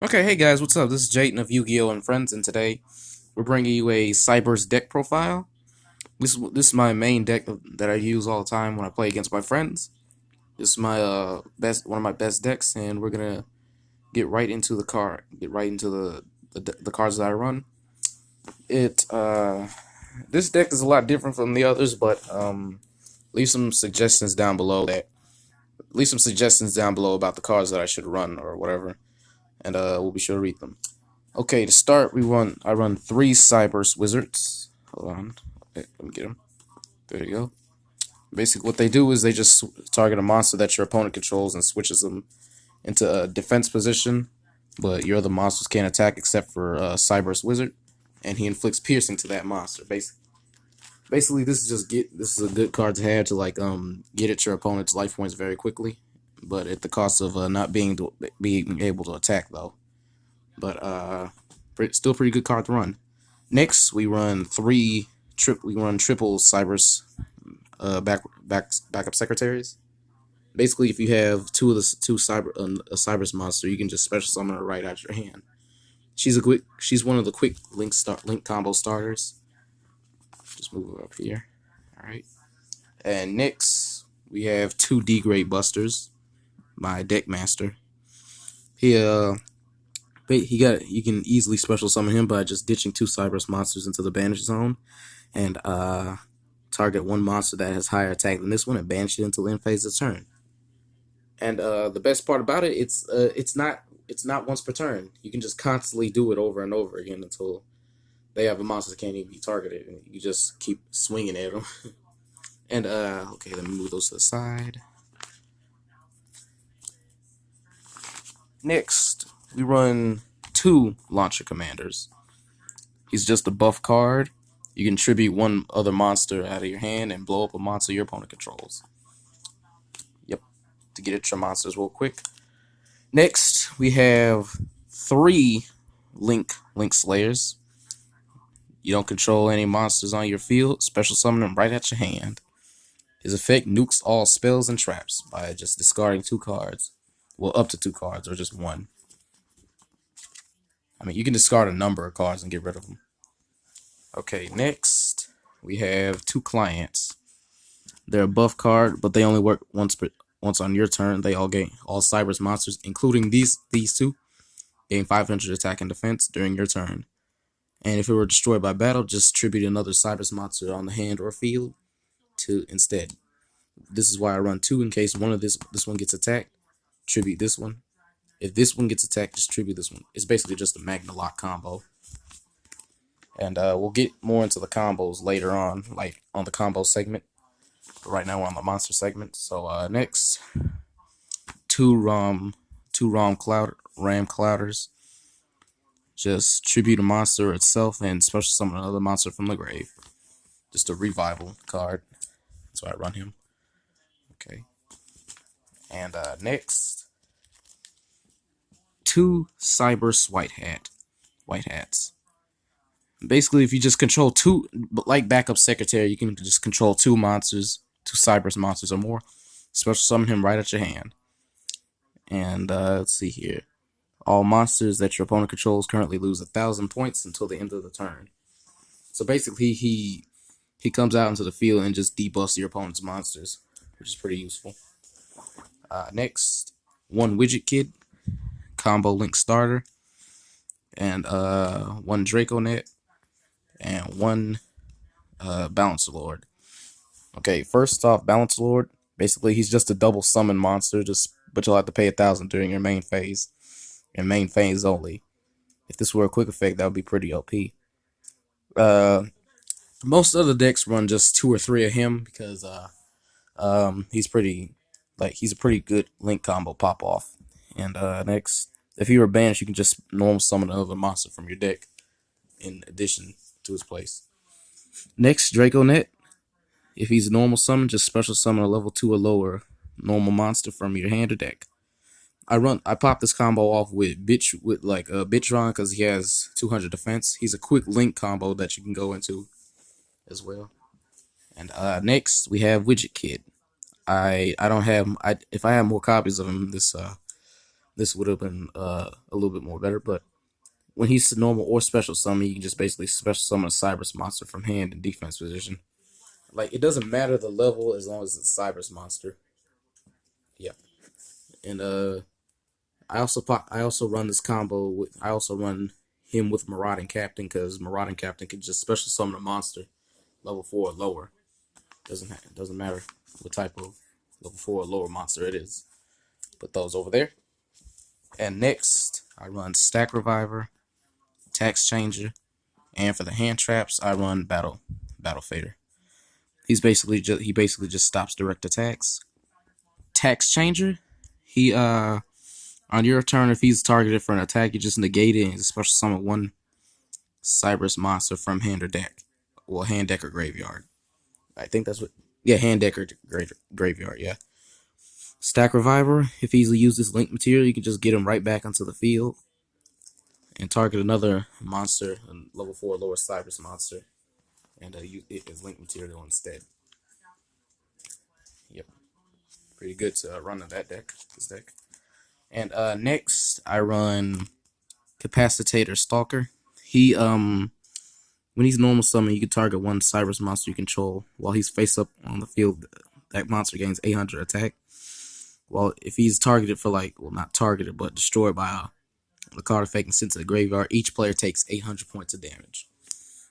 Okay, hey guys, what's up? This is Jayden of Yu-Gi-Oh! And Friends, and today we're bringing you a Cyberse deck profile. This is my main deck that I use all the time when I play against my friends. This is my one of my best decks, and we're gonna get right into the cards that I run. It This deck is a lot different from the others, but leave some suggestions down below about the cards that I should run or whatever, and we'll be sure to read them. Okay, to start, I run three Cyberse Wizards. Hold on. Okay, let me get them. There you go. Basically, what they do is they just target a monster that your opponent controls and switches them into a defense position, but your other monsters can't attack except for Cyberse Wizard, and he inflicts piercing to that monster. Basically, this is a good card to have to get at your opponent's life points very quickly, but at the cost of not being able to attack though. But still pretty good card to run. Next, we run triple Cyberse backup secretaries. Basically, if you have a Cyberse monster, you can just special summon her right out your hand. She's one of the quick link combo starters. Just move her up here. All right. And next, we have two D-grade busters. My deck master. You can easily special summon him by just ditching two Cyberse monsters into the banish zone, and target one monster that has higher attack than this one and banish it until end phase of turn. And the best part about it's not once per turn. You can just constantly do it over and over again until they have a monster that can't even be targeted, and you just keep swinging at them. And okay, let me move those to the side. Next, we run two launcher commanders. He's just a buff card. You can tribute one other monster out of your hand and blow up a monster your opponent controls. Yep, to get at your monsters real quick. Next, we have three Link Slayers. You don't control any monsters on your field. Special summon them right at your hand. His effect nukes all spells and traps by just discarding two cards. Well, up to two cards, or just one. I mean, you can discard a number of cards and get rid of them. Okay, next we have two clients. They're a buff card, but they only work once on your turn. They all gain all Cyberse monsters, including these two, gain 500 attack and defense during your turn. And if it were destroyed by battle, just tribute another Cyberse monster on the hand or field to instead. This is why I run two in case this one gets attacked. Tribute this one. If this one gets attacked, just tribute this one. It's basically just a Magna Lock combo. And we'll get more into the combos later on, like on the combo segment. But right now we're on the monster segment. So next, two Ram Clouders. Just tribute a monster itself and special summon another monster from the grave. Just a revival card. That's why I run him. Okay. And next, two Cyberse White Hats. Basically, if you just control two, like backup secretary, you can just control two Cyberse monsters or more. Special summon him right at your hand. And let's see here. All monsters that your opponent controls currently lose 1,000 points until the end of the turn. So basically, he comes out into the field and just debuffs your opponent's monsters, which is pretty useful. Next, one Widget Kid, combo link starter, and one Draconet, and one Balance Lord. Okay, first off, Balance Lord. Basically, he's just a double summon monster, but you'll have to pay 1,000 during your main phase, and main phase only. If this were a quick effect, that would be pretty OP. Most other decks run just two or three of him because he's a pretty good link combo pop off. And next, if he were banished, you can just normal summon another monster from your deck in addition to his place. Next, Draconet. If he's a normal summon, just special summon a level 2 or lower normal monster from your hand or deck. I pop this combo off with Bitron because he has 200 defense. He's a quick link combo that you can go into as well. And next we have Widget Kid. If I have more copies of him, this would have been a little bit more better. But when he's normal or special summon, you can just basically special summon a Cyberse monster from hand in defense position. Like, it doesn't matter the level as long as it's a Cyberse monster. Yeah, and I also run this combo with I also run him with Marauding Captain because Marauding Captain can just special summon a monster level 4 or lower. Doesn't matter what type of level 4 or lower monster it is. Put those over there. And next, I run Stack Reviver, Tax Changer, and for the hand traps, I run Battle Fader. He basically just stops direct attacks. Tax Changer, he on your turn, if he's targeted for an attack, you just negate it and special summon one Cyberse monster from hand or deck. Well, hand, deck, or graveyard. I think that's what. Yeah, hand, deck, or graveyard. Yeah. Stack Reviver, if he easily uses link material, you can just get him right back onto the field and target another monster, a level 4 lower Cyberse monster, and use it as link material instead. Yep. Pretty good to run that deck. This deck. And next, I run Capacitator Stalker. He when he's normal summon, you can target one Cyberse monster you control while he's face up on the field. That monster gains 800 attack. Well, if he's targeted for not targeted but destroyed by a card effect and sent to the graveyard, each player takes 800 points of damage.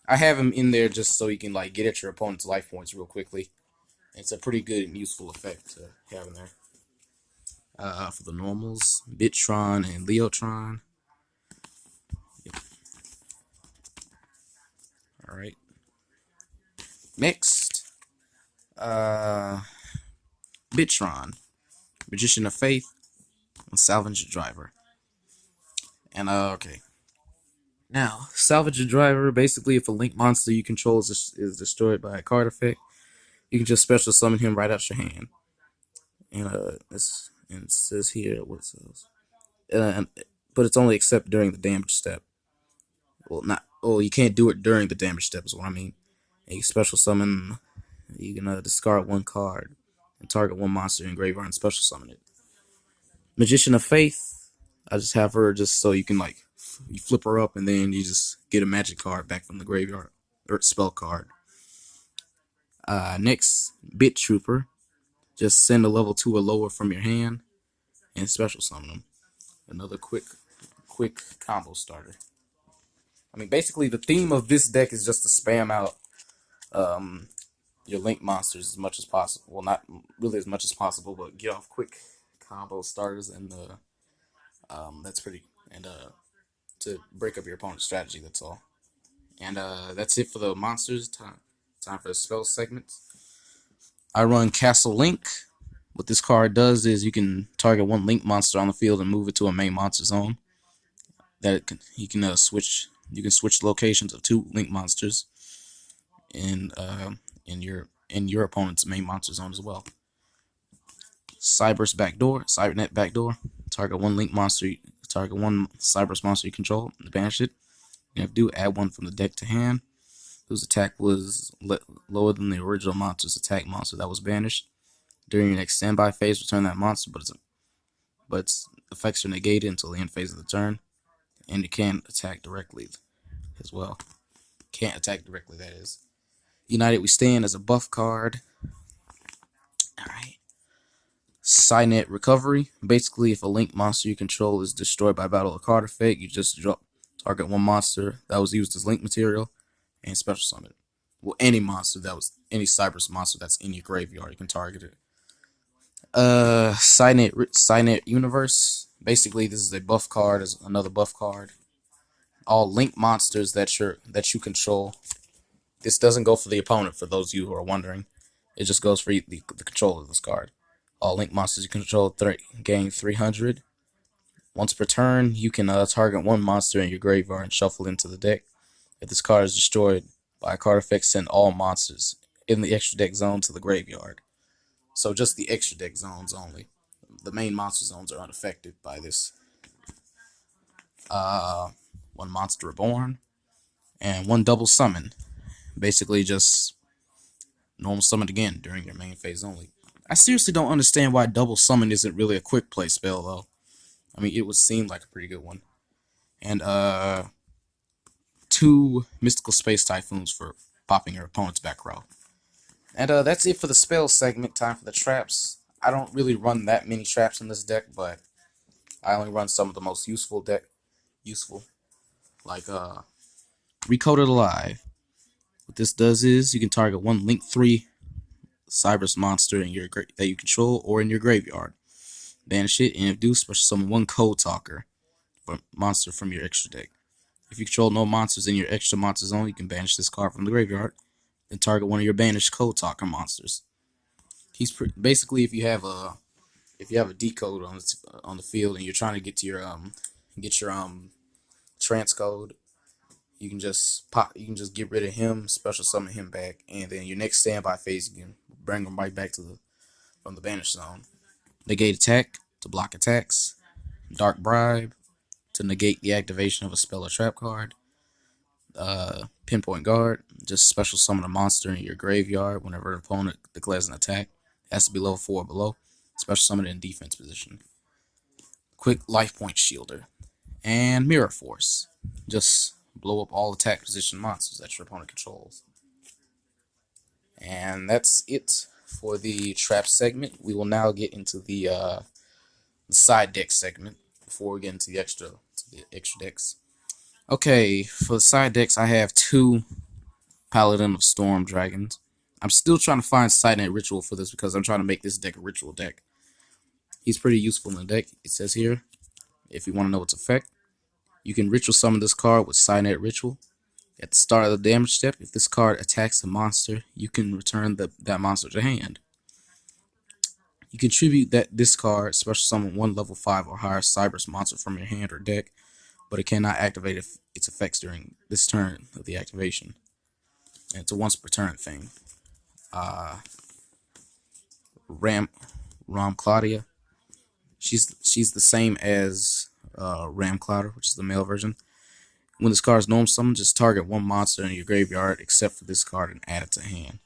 I have him in there just so you can get at your opponent's life points real quickly. It's a pretty good and useful effect to have in there. For the normals, Bitron and Leotron. Yep. All right. Next, Bitron, Magician of Faith, and Salvage Driver. And okay. Now, Salvage Driver, basically, if a link monster you control is destroyed by a card effect, you can just special summon him right out your hand. And it says here what says. But it's only except during the damage step. Well, not. Oh, you can't do it during the damage step. Is what I mean. And you special summon. You can discard one card and target one monster in graveyard and special summon it. Magician of Faith. I just have her just so you can you flip her up and then you just get a magic card back from the graveyard or spell card. Next, Bit Trooper. Just send a level 2 or lower from your hand and special summon them. Another quick combo starter. I mean, basically the theme of this deck is just to spam out your link monsters as much as possible. Well, not really as much as possible, but get off quick combo starters and that's pretty to break up your opponent's strategy. That's all. And that's it for the monsters. Time for the spell segments. I run Castle Link. What this card does is you can target one link monster on the field and move it to a main monster zone. You can switch locations of 2 link monsters in your opponent's main monster zone as well. Cybernet backdoor. Target one link monster. Target one Cyberse monster you control. Banish it. You have to add one from the deck to hand, whose attack was lower than the original monster's attack monster that was banished. During your next standby phase, return that monster, but its effects are negated until the end phase of the turn, and it can't attack directly as well. Can't attack directly, that is. United We Stand as a buff card. Alright. Cynet Recovery. Basically, if a link monster you control is destroyed by battle or card effect, you just target one monster that was used as link material and special summon it. Well, any Cyberse monster that's in your graveyard, you can target it. Cynet Universe. Basically, this is a buff card, is another buff card. All link monsters that you control. This doesn't go for the opponent, for those of you who are wondering. It just goes for the control of this card. All link monsters you control gain 300. Once per turn, you can target one monster in your graveyard and shuffle into the deck. If this card is destroyed by a card effect, send all monsters in the extra deck zone to the graveyard. So just the extra deck zones only. The main monster zones are unaffected by this. One Monster Reborn. And one Double Summon. Basically just normal summon again during your main phase only. I seriously don't understand why Double Summon isn't really a quick play spell though. I mean, it would seem like a pretty good one. And 2 mystical space typhoons for popping your opponent's back row. And that's it for the spell segment. Time for the traps. I don't really run that many traps in this deck, but I only run some of the most useful, like Recoded Alive. What this does is you can target one Link 3 Cyberse monster in your that you control or in your graveyard. Banish it, and if do, special summon one Code Talker monster from your extra deck. If you control no monsters in your extra monster zone, you can banish this card from the graveyard. Then target one of your banished Code Talker monsters. He's basically if you have a decode on the field and you're trying to get to your transcode, you can just get rid of him, special summon him back, and then your next standby phase you can bring him right back to from the banished zone. Negate attack to block attacks. Dark Bribe to negate the activation of a spell or trap card. Pinpoint Guard, just special summon a monster in your graveyard whenever an opponent declares an attack. It has to be level 4 or below. Special summon it in defense position. Quick Life Point Shielder. And Mirror Force. Just blow up all attack position monsters that your opponent controls. And that's it for the trap segment. We will now get into the side deck segment before we get into the extra decks. Okay, for the side decks, I have 2 Paladin of Storm Dragons. I'm still trying to find Sidnet Ritual for this because I'm trying to make this deck a ritual deck. He's pretty useful in the deck. It says here, if you want to know its effect, you can ritual summon this card with Sidnet Ritual. At the start of the damage step, if this card attacks a monster, you can return that monster to hand. You contribute this card, special summon 1 level 5 or higher Cyberse monster from your hand or deck, but it cannot activate its effects during this turn of the activation. And it's a once per turn thing. Ram Claudia. She's the same as Ram Clouder, which is the male version. When this card is normal summon, just target 1 monster in your graveyard except for this card and add it to hand.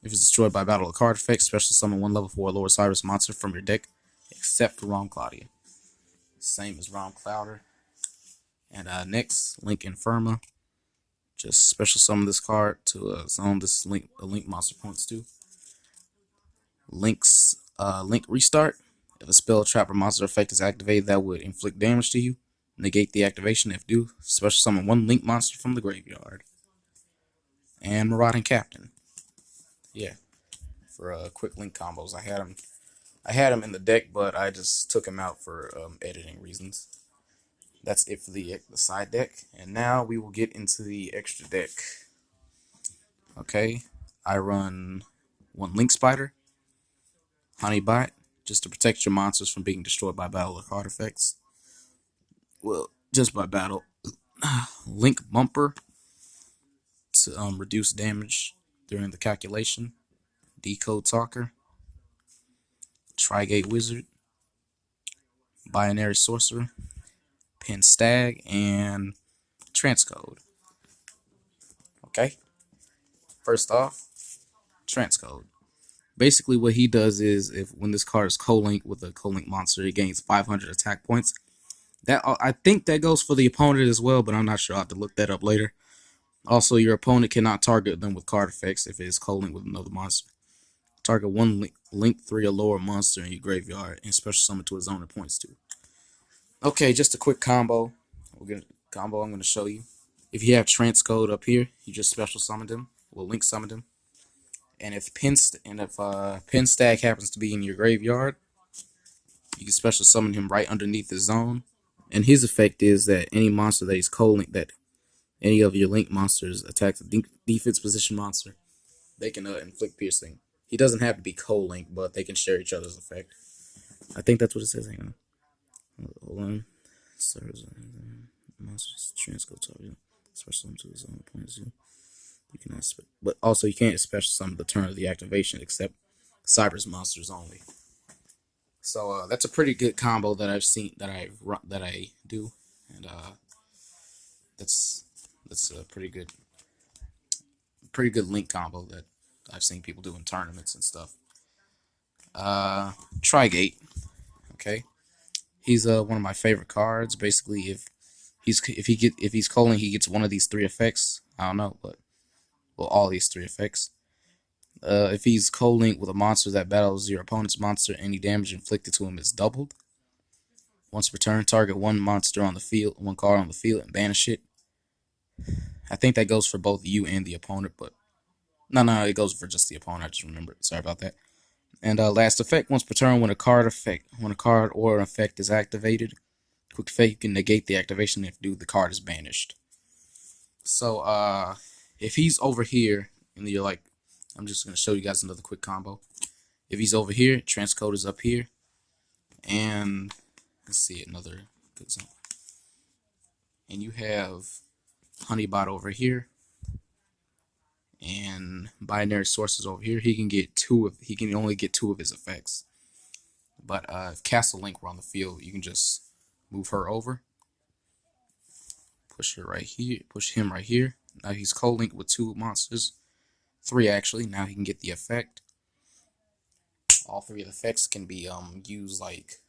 If it's destroyed by battle or card effect, special summon 1 level 4 lower Cyberse monster from your deck except for Ram Claudia. Same as Ram Clouder. And next, Link Infirma. Just special summon this card to zone this Link monster points to. Link Restart. If a spell, trap, or monster effect is activated that would inflict damage to you, negate the activation. If do, special summon 1 Link monster from the graveyard. And Marauding Captain. Yeah, for quick Link combos. I had him in the deck, but I just took him out for editing reasons. That's it for the side deck, and now we will get into the extra deck. Okay, I run 1 Link Spider, Honeybot, just to protect your monsters from being destroyed by battle or card effects. Well, just by battle. Link Bumper to reduce damage during the calculation. Decode Talker, Trigate Wizard, Binary Sorcerer, Pin Stag, and Transcode. Okay, first off, Transcode. Basically, what he does is, when this card is co-linked with a co-link monster, it gains 500 attack points. That I think that goes for the opponent as well, but I'm not sure. I'll have to look that up later. Also, your opponent cannot target them with card effects if it is co-linked with another monster. Target 1 Link 3 or lower monster in your graveyard and special summon to a zone it points to. Okay, just a quick combo. I'm going to show you. If you have Transcode up here, you just special summon him. Well, Link summon him. And if Pin Stag happens to be in your graveyard, you can special summon him right underneath the zone. And his effect is that any monster that is co-linked, that any of your Link monsters attack the defense position monster, they can inflict piercing. He doesn't have to be co-linked, but they can share each other's effect. I think that's what it says. Hang on. Hold on. Monsters transcode target. Special summon to his own point of view. You can but also you can't special summon the turn of the activation except Cyberse monsters only. So that's a pretty good combo that I've seen that I do, and that's a pretty good Link combo that I've seen people do in tournaments and stuff. Trigate. Okay. He's one of my favorite cards. Basically, if he's calling, he gets one of these three effects. I don't know, but well, all these three effects. If he's co-linked with a monster that battles your opponent's monster, any damage inflicted to him is doubled. Once per turn, target one monster on the field, one card on the field, and banish it. I think that goes for both you and the opponent, but no, it goes for just the opponent. I just remembered. Sorry about that. And last effect, once per turn, when a card or an effect is activated, quick effect, you can negate the activation if the card is banished. So if he's over here, and you're like, I'm just gonna show you guys another quick combo. If he's over here, transcode is up here, and let's see another good example. And you have Honeybot over here, and Binary Sources over here. He can only get two of his effects. But if Castle Link were on the field, you can just move her over, push her right here, push him right here. Now he's co-linked with two monsters, three actually. Now he can get the effect. All three of the effects can be used like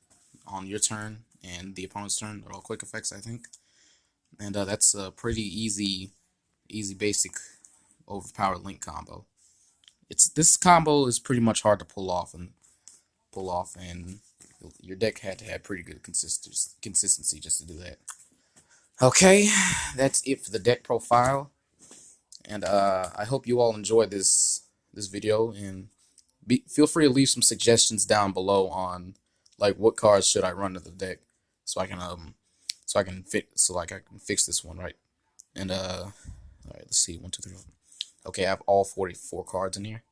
on your turn and the opponent's turn. They're all quick effects, I think. And that's a pretty easy basic overpowered link combo. This combo is pretty much hard to pull off, and your deck had to have pretty good consistency just to do that. Okay, that's it for the deck profile, and I hope you all enjoyed this video, and feel free to leave some suggestions down below on like what cards should I run to the deck, so I can fix this one, right. And all right, let's see, 1 2 3 4. Okay, I have all 44 cards in here.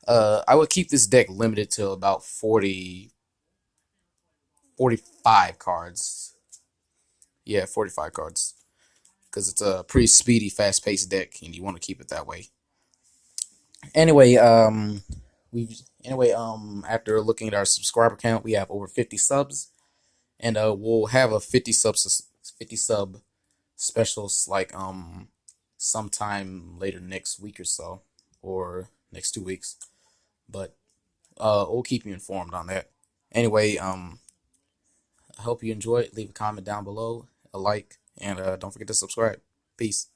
I would keep this deck limited to about 45 cards. Yeah, 45 cards. Because it's a pretty speedy, fast-paced deck, and you want to keep it that way. Anyway, after looking at our subscriber count, we have over 50 subs, and we'll have a 50 sub specials like sometime later next week or so, or next 2 weeks. But we'll keep you informed on that. Anyway, I hope you enjoy it. Leave a comment down below, a like, and don't forget to subscribe. Peace.